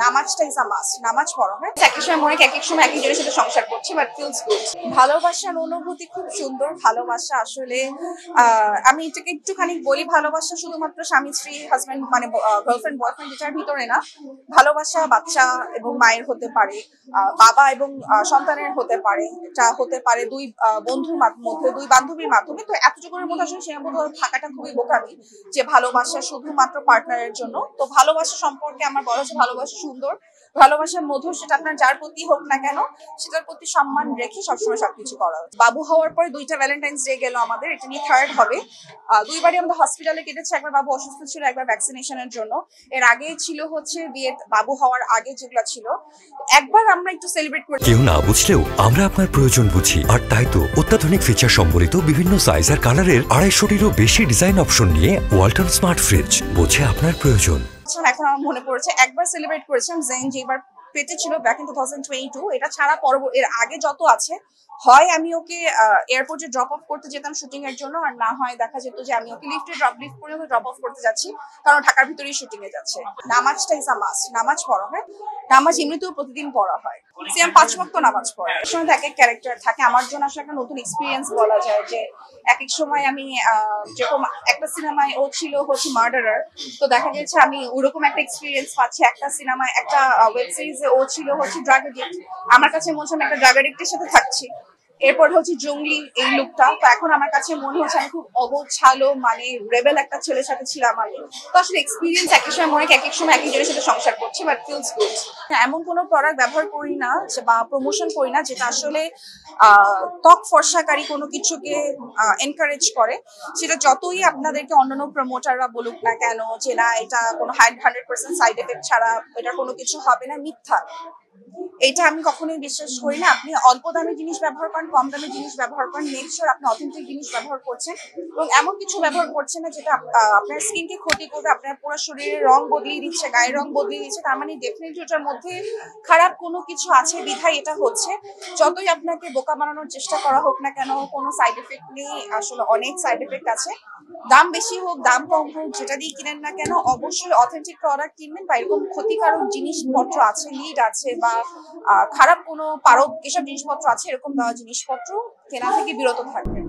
নামাজটা is a must. নামাজ পড়া হয়। এক এক সময় মনে হয় এক এক সময় এক একজনের সাথে সংসার করছি, বাট ফিলস গুড। ভালোবাসার অনুভূতি খুব সুন্দর। ভালোবাসা আসলে আমি এটাকে একটুখানি বলি, ভালোবাসা শুধুমাত্র স্বামী স্ত্রী হাজবেন্ড মানে গার্লফ্রেন্ড বয়ফ্রেন্ড এটার ভিতরে না। ভালোবাসা বাচ্চা এবং মায়ের হতে পারে, বাবা এবং সন্তানের হতে পারে, এটা হতে পারে দুই বন্ধুর মধ্যে, দুই বান্ধবীর মাধ্যমে। তো এতটুকুর মধ্যে আসলে সীমাবদ্ধ থাকাটা খুবই বোকামি যে ভালোবাসা শুধুমাত্র পার্টনারের জন্য। তো ভালোবাসা সম্পর্কে আমার বলা হচ্ছে ভালোবাসা সুন্দর, ভালোবাসার মধুর, সেটা আপনার যার প্রতি হোক না কেন সেটার প্রতি সম্মান রেখে সবসময় সবকিছু করা উচিত। বাবু হওয়ার পরে 2টা ভ্যালেন্টাইন্স ডে গেল আমাদের, এটা নিয়ে 3rd হবে। 2বারই আমাদের হসপিটালে কেটেছে, একবার বাবু অসুস্থ ছিল, একবার ভ্যাকসিনেশনের জন্য। এর আগে ছিল হচ্ছে বিয়ে, বাবু হওয়ার আগে যেগুলো ছিল একবার আমরা একটু সেলিব্রেট করি। কেউ না বুঝলেও আমরা আপনার প্রয়োজন বুঝি, আর তাই তো অত্যাধুনিক ফিচার সম্বলিত বিভিন্ন সাইজ আর কালারের 250-টিরও বেশি ডিজাইন অপশন নিয়ে ওয়ালটন স্মার্ট ফ্রিজ বোঝে আপনার প্রয়োজন। এখন আমার মনে পড়েছে একবার সেলিব্রেট করেছিলাম জেন, যেবার পেটে ছিল ব্যাক ইন 2022। এটা ছাড়া এর আগে যত আছে, হয় আমি ওকে এয়ারপোর্টে ড্রপ অফ করতে যেতাম শুটিং এর জন্য, আর না হয় দেখা যেত যে আমি ওকে লিফট করে ওকে ড্রপ অফ করতে যাচ্ছি, কারণ ঢাকার ভিতরেই শুটিং এ যাচ্ছে। নামাজটা ইজ আ মাস্ট। নামাজ পড়া হয়। নামাজ এমনিতেও প্রতিদিন পড়া হয়। সিয়াম 5 ওয়াক্ত নামাজ পড়ে। এক সময় এক এক ক্যারেক্টার থাকে। আমার জন্য আসলে একটা নতুন এক্সপিরিয়েন্স বলা যায় যে এক এক সময় আমি যেরকম একটা সিনেমায় ও ছিল হচ্ছে মার্ডারার, তো দেখা গেছে আমি ওরকম একটা এক্সপিরিয়েন্স পাচ্ছি। একটা সিনেমায় একটা ওয়েব সিরিজে ও ছিল হচ্ছে ড্রাগ এডিক্ট, আমার কাছে মনে হচ্ছে আমি একটা ড্রাগ এডিক্টের সাথে থাকছি। এরপর হচ্ছে জঙ্গলি এই লুকটা, তো এখন আমার কাছে মনে হচ্ছে আমি খুব অগোছালো মানে রেবেল একটা ছেলের সাথে ছিলাম আমি। তো আসলে এক্সপিরিয়েন্স এক এক সময় মনে হয় এক এক সময় এক একজনের সাথে সংসার করছি, বাট ফিলস গুড। এমন কোনো প্রোডাক্ট ব্যবহার করি না বা প্রমোশন করি না যেটা আসলে ত্বক ফর্সাকারী কোনো কিছুকে এনকারেজ করে। সেটা যতই আপনাদেরকে অন্যান্য প্রমোটাররা বলুক না কেন যে না এটা কোনো 100% সাইড এফেক্ট ছাড়া এটা কোনো কিছু হবে না, মিথ্যা। এটা আমি কখনোই বিশ্বাস করি না। আপনি অল্প দামি জিনিস ব্যবহার করেন, কম দামি জিনিস ব্যবহার করেন, মেক শিওর আপনি অথেন্টিক জিনিস ব্যবহার করছেন এবং এমন কিছু ব্যবহার করছেন না যেটা আপনার স্কিনকে ক্ষতি করবে, আপনার পুরো শরীরের রং বদলিয়ে দিচ্ছে, গায়ের রং বদলিয়ে দিচ্ছে। তার মানে ডেফিনেটলি ওটার মধ্যে খারাপ কোনো কিছু আছে বিধায় এটা হচ্ছে। যতই আপনাকে বোকা বানানোর চেষ্টা করা হোক না কেন, কোনো সাইড এফেক্ট নেই। আসলে অনেক সাইড এফেক্ট আছে। দাম বেশি হোক দাম কম হোক যেটা দিয়ে কিনেন না কেন, অবশ্যই অথেন্টিক প্রোডাক্ট কিনবেন। বা এরকম ক্ষতিকারক জিনিসপত্র আছে, লিড আছে বা খারাপ কোনো পারদ এসব জিনিসপত্র আছে, এরকম দেওয়া জিনিসপত্র কেনা থেকে বিরত থাকবেন।